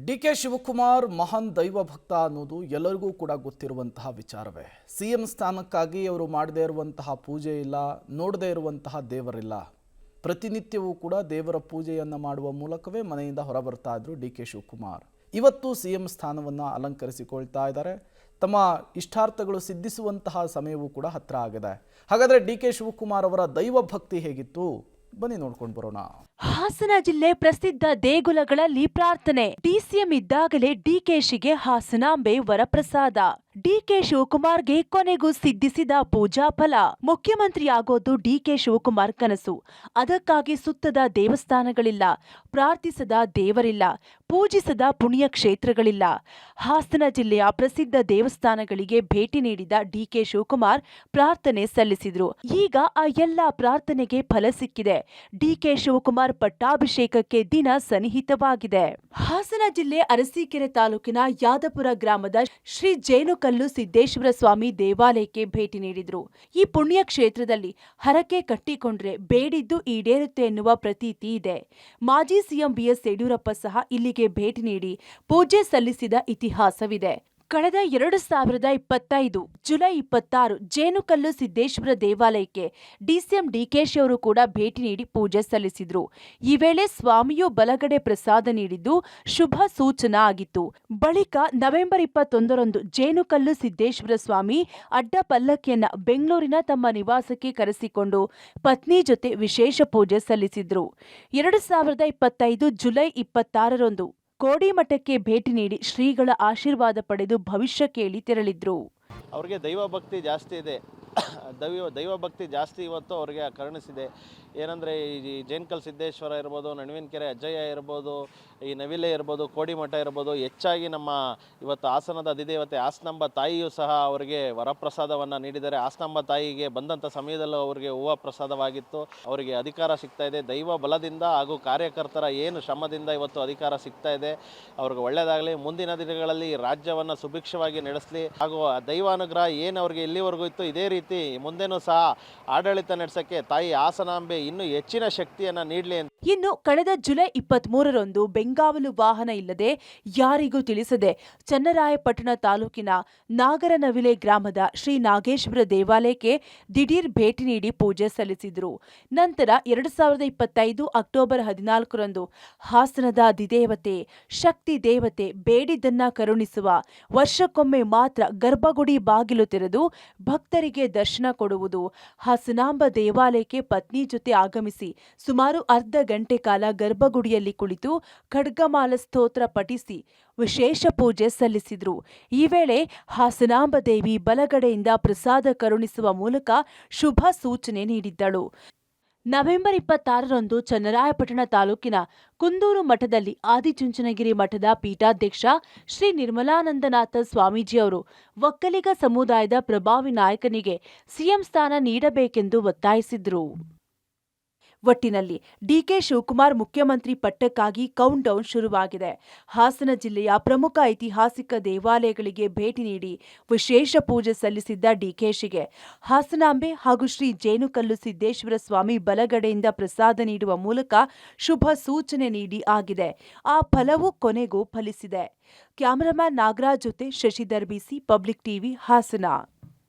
ಡಿ.ಕೆ. ಶಿವಕುಮಾರ್ ಮಹಾನ್ ದೈವ ಭಕ್ತ ಅನ್ನೋದು ಎಲ್ಲರಿಗೂ ಕೂಡ ಗೊತ್ತಿರುವಂತಹ ವಿಚಾರವೇ. ಸಿಎಂ ಸ್ಥಾನಕ್ಕಾಗಿ ಅವರು ಮಾಡದೇ ಇರುವಂತಹ ಪೂಜೆ ಇಲ್ಲ, ನೋಡದೇ ಇರುವಂತಹ ದೇವರಿಲ್ಲ. ಪ್ರತಿನಿತ್ಯವೂ ಕೂಡ ದೇವರ ಪೂಜೆಯನ್ನು ಮಾಡುವ ಮೂಲಕವೇ ಮನೆಯಿಂದ ಹೊರಬರ್ತಾ ಇದ್ರು ಡಿ.ಕೆ. ಶಿವಕುಮಾರ್. ಇವತ್ತು ಸಿಎಂ ಸ್ಥಾನವನ್ನು ಅಲಂಕರಿಸಿಕೊಳ್ತಾ ಇದ್ದಾರೆ. ತಮ್ಮ ಇಷ್ಟಾರ್ಥಗಳು ಸಿದ್ಧಿಸುವಂತಹ ಸಮಯವೂ ಕೂಡ ಹತ್ತಿರ ಆಗಿದೆ. ಹಾಗಾದರೆ ಡಿ.ಕೆ. ಶಿವಕುಮಾರ್ ಅವರ ದೈವ ಭಕ್ತಿ ಹೇಗಿತ್ತು? ಬನ್ನಿ ನೋಡ್ಕೊಂಡು ಬರೋಣ. ಹಾಸನ ಜಿಲ್ಲೆ ಪ್ರಸಿದ್ಧ ದೇಗುಲಗಳಲ್ಲಿ ಪ್ರಾರ್ಥನೆ. ಡಿಸಿಎಂ ಇದ್ದಾಗಲೇ ಡಿಕೆಶಿಗೆ ಹಾಸನಾಂಬೆ ವರಪ್ರಸಾದ. ಡಿಕೆ ಶಿವಕುಮಾರ್ಗೆ ಕೊನೆಗೂ ಸಿದ್ಧಿಸಿದ ಪೂಜಾ ಫಲ. ಮುಖ್ಯಮಂತ್ರಿ ಆಗೋದು ಡಿಕೆ ಶಿವಕುಮಾರ್ ಕನಸು. ಅದಕ್ಕಾಗಿ ಸುತ್ತದ ದೇವಸ್ಥಾನಗಳಿಲ್ಲ, ಪ್ರಾರ್ಥಿಸದ ದೇವರಿಲ್ಲ, ಪೂಜಿಸದ ಪುಣ್ಯ ಕ್ಷೇತ್ರಗಳಿಲ್ಲ. ಹಾಸನ ಜಿಲ್ಲೆಯ ಪ್ರಸಿದ್ಧ ದೇವಸ್ಥಾನಗಳಿಗೆ ಭೇಟಿ ನೀಡಿದ ಡಿಕೆ ಶಿವಕುಮಾರ್ ಪ್ರಾರ್ಥನೆ ಸಲ್ಲಿಸಿದ್ರು. ಈಗ ಆ ಎಲ್ಲ ಪ್ರಾರ್ಥನೆಗೆ ಫಲ ಸಿಕ್ಕಿದೆ. ಡಿಕೆ ಶಿವಕುಮಾರ್ ಪಟ್ಟಾಭಿಷೇಕಕ್ಕೆ ದಿನ ಸನ್ನಿಹಿತವಾಗಿದೆ. ಹಾಸನ ಜಿಲ್ಲೆ ಅರಸೀಕೆರೆ ತಾಲೂಕಿನ ಯಾದಪುರ ಗ್ರಾಮದ ಶ್ರೀ ಜೇನುಕಲ್ಲು ಸಿದ್ದೇಶ್ವರ ಸ್ವಾಮಿ ದೇವಾಲಯಕ್ಕೆ ಭೇಟಿ ನೀಡಿದ್ರು. ಈ ಪುಣ್ಯ ಕ್ಷೇತ್ರದಲ್ಲಿ ಹರಕೆ ಕಟ್ಟಿಕೊಂಡ್ರೆ ಬೇಡಿದ್ದು ಈಡೇರುತ್ತೆ ಎನ್ನುವ ಪ್ರತೀತಿ ಇದೆ. ಮಾಜಿ ಸಿಎಂ ಬಿಎಸ್ ಯಡಿಯೂರಪ್ಪ ಸಹ ಇಲ್ಲಿಗೆ ಭೇಟಿ ನೀಡಿ ಪೂಜೆ ಸಲ್ಲಿಸಿದ ಇತಿಹಾಸವಿದೆ. ಕಳೆದ 2025 ಜುಲೈ 26 ಜೇನುಕಲ್ಲು ಸಿದ್ದೇಶ್ವರ ದೇವಾಲಯಕ್ಕೆ ಡಿಸಿಎಂ ಡಿಕೆಶಿ ಅವರು ಕೂಡ ಭೇಟಿ ನೀಡಿ ಪೂಜೆ ಸಲ್ಲಿಸಿದ್ರು. ಈ ವೇಳೆ ಸ್ವಾಮಿಯು ಬಲಗಡೆ ಪ್ರಸಾದ ನೀಡಿದ್ದು ಶುಭ ಸೂಚನಾ ಆಗಿತ್ತು. ಬಳಿಕ ನವೆಂಬರ್ 21ರಂದು ಜೇನುಕಲ್ಲು ಸಿದ್ದೇಶ್ವರ ಸ್ವಾಮಿ ಅಡ್ಡ ಪಲ್ಲಕ್ಕಿಯನ್ನ ಬೆಂಗಳೂರಿನ ತಮ್ಮ ನಿವಾಸಕ್ಕೆ ಕರೆಸಿಕೊಂಡು ಪತ್ನಿ ಜೊತೆ ವಿಶೇಷ ಪೂಜೆ ಸಲ್ಲಿಸಿದ್ರು. 2025 ಜುಲೈ 26ರಂದು ಕೋಡಿಮಠಕ್ಕೆ ಭೇಟಿ ನೀಡಿ ಶ್ರೀಗಳ ಆಶೀರ್ವಾದ ಪಡೆದು ಭವಿಷ್ಯ ಕೇಳಿ ತೆರಳಿದ್ರು. ಅವ್ರಿಗೆ ದೈವ ಭಕ್ತಿ ಜಾಸ್ತಿ ಇದೆ. ದೈವ ಭಕ್ತಿ ಜಾಸ್ತಿ ಇವತ್ತು ಅವ್ರಿಗೆ ಕರುಣಿಸಿದೆ. ಏನಂದರೆ ಈ ಜೇನುಕಲ್ ಸಿದ್ದೇಶ್ವರ ಇರ್ಬೋದು, ನಡುವಿನಕೆರೆ ಅಜ್ಜಯ್ಯ ಇರ್ಬೋದು, ಈ ನವಿಲೆ ಇರ್ಬೋದು, ಕೋಡಿಮಠ ಇರ್ಬೋದು, ಹೆಚ್ಚಾಗಿ ನಮ್ಮ ಇವತ್ತು ಹಾಸನದ ಅಧಿದೇವತೆ ಹಾಸನಾಂಬ ತಾಯಿಯೂ ಸಹ ಅವರಿಗೆ ವರಪ್ರಸಾದವನ್ನು ನೀಡಿದ್ದಾರೆ. ಹಾಸನಾಂಬ ತಾಯಿಗೆ ಬಂದಂಥ ಸಮಯದಲ್ಲೂ ಅವರಿಗೆ ಹೂವು ಪ್ರಸಾದವಾಗಿತ್ತು. ಅವರಿಗೆ ಅಧಿಕಾರ ಸಿಗ್ತಾ ಇದೆ. ದೈವ ಬಲದಿಂದ ಹಾಗೂ ಕಾರ್ಯಕರ್ತರ ಏನು ಶ್ರಮದಿಂದ ಇವತ್ತು ಅಧಿಕಾರ ಸಿಗ್ತಾ ಇದೆ. ಅವ್ರಿಗೆ ಒಳ್ಳೆಯದಾಗಲಿ. ಮುಂದಿನ ದಿನಗಳಲ್ಲಿ ರಾಜ್ಯವನ್ನು ಸುಭಿಕ್ಷವಾಗಿ ನಡೆಸಲಿ. ಹಾಗೂ ದೈವಾನುಗ್ರಹ ಏನು ಅವ್ರಿಗೆ ಇಲ್ಲಿವರೆಗೂ ಇತ್ತು, ಇದೇ ರೀತಿ ಮುಂದೆನೂ ಸಹ ಆಡಳಿತ ನಡೆಸೋಕ್ಕೆ ತಾಯಿ ಹಾಸನಾಂಬೆ ಇನ್ನೂ ಹೆಚ್ಚಿನ ಶಕ್ತಿಯನ್ನು ನೀಡಲಿ. ಇನ್ನು ಕಳೆದ ಜುಲೈ 23ರಂದು ಬೆಂಗಾವಲು ವಾಹನ ಇಲ್ಲದೆ ಯಾರಿಗೂ ತಿಳಿಸದೆ ಚನ್ನರಾಯಪಟ್ಟಣ ತಾಲೂಕಿನ ನಾಗರನವಿಲೆ ಗ್ರಾಮದ ಶ್ರೀ ನಾಗೇಶ್ವರ ದೇವಾಲಯಕ್ಕೆ ದಿಢೀರ್ ಭೇಟಿ ನೀಡಿ ಪೂಜೆ ಸಲ್ಲಿಸಿದ್ರು. ನಂತರ 2025 ಅಕ್ಟೋಬರ್ 14ರಂದು ಹಾಸನದ ಅಧಿದೇವತೆ ಶಕ್ತಿ ದೇವತೆ ಬೇಡಿದ್ದನ್ನ ಕರುಣಿಸುವ, ವರ್ಷಕ್ಕೊಮ್ಮೆ ಮಾತ್ರ ಗರ್ಭಗುಡಿ ಬಾಗಿಲು ತೆರೆದು ಭಕ್ತರಿಗೆ ದರ್ಶನ ಕೊಡುವುದು. ಹಾಸನಾಂಬ ದೇವಾಲಯಕ್ಕೆ ಪತ್ನಿ ಜೊತೆ ಆಗಮಿಸಿ ಸುಮಾರು ಅರ್ಧ ಗಂಟೆ ಕಾಲ ಗರ್ಭಗುಡಿಯಲ್ಲಿ ಕುಳಿತು ಖಡ್ಗಮಾಲ ಸ್ತೋತ್ರ ಪಠಿಸಿ ವಿಶೇಷ ಪೂಜೆ ಸಲ್ಲಿಸಿದ್ರು. ಈ ವೇಳೆ ಹಾಸನಾಂಬ ದೇವಿ ಬಲಗಡೆಯಿಂದ ಪ್ರಸಾದ ಕರುಣಿಸುವ ಮೂಲಕ ಶುಭ ಸೂಚನೆ ನೀಡಿದ್ದಳು. ನವೆಂಬರ್ 26ರಂದು ಚನ್ನರಾಯಪಟ್ಟಣ ತಾಲೂಕಿನ ಕುಂದೂರು ಮಠದಲ್ಲಿ ಆದಿಚುಂಚನಗಿರಿ ಮಠದ ಪೀಠಾಧ್ಯಕ್ಷ ಶ್ರೀ ನಿರ್ಮಲಾನಂದನಾಥ ಸ್ವಾಮೀಜಿ ಅವರು ಒಕ್ಕಲಿಗ ಸಮುದಾಯದ ಪ್ರಭಾವಿ ನಾಯಕನಿಗೆ ಸಿಎಂ ಸ್ಥಾನ ನೀಡಬೇಕೆಂದು ಒತ್ತಾಯಿಸಿದ್ರು. ಒಟ್ಟಿನಲ್ಲಿ ಡಿಕೆ ಶಿವಕುಮಾರ್ ಮುಖ್ಯಮಂತ್ರಿ ಪಟ್ಟಕ್ಕಾಗಿ ಕೌಂಟ್ ಡೌನ್ ಶುರುವಾಗಿದೆ. ಹಾಸನ ಜಿಲ್ಲೆಯ ಪ್ರಮುಖ ಐತಿಹಾಸಿಕ ದೇವಾಲಯಗಳಿಗೆ ಭೇಟಿ ನೀಡಿ ವಿಶೇಷ ಪೂಜೆ ಸಲ್ಲಿಸಿದ್ದ ಡಿಕೆಶಿಗೆ ಹಾಸನಾಂಬೆ ಹಾಗೂ ಶ್ರೀ ಜೇನುಕಲ್ಲು ಸಿದ್ದೇಶ್ವರ ಸ್ವಾಮಿ ಬಲಗಡೆಯಿಂದ ಪ್ರಸಾದ ನೀಡುವ ಮೂಲಕ ಶುಭ ಸೂಚನೆ ನೀಡಿ ಆಗಿದೆ. ಆ ಫಲವೂ ಕೊನೆಗೂ ಫಲಿಸಿದೆ. ಕ್ಯಾಮರಾಮ್ಯಾನ್ ನಾಗರಾಜ್ ಜೊತೆ ಶಶಿಧರ್ ಬಿಸಿ, ಪಬ್ಲಿಕ್ ಟಿವಿ, ಹಾಸನ.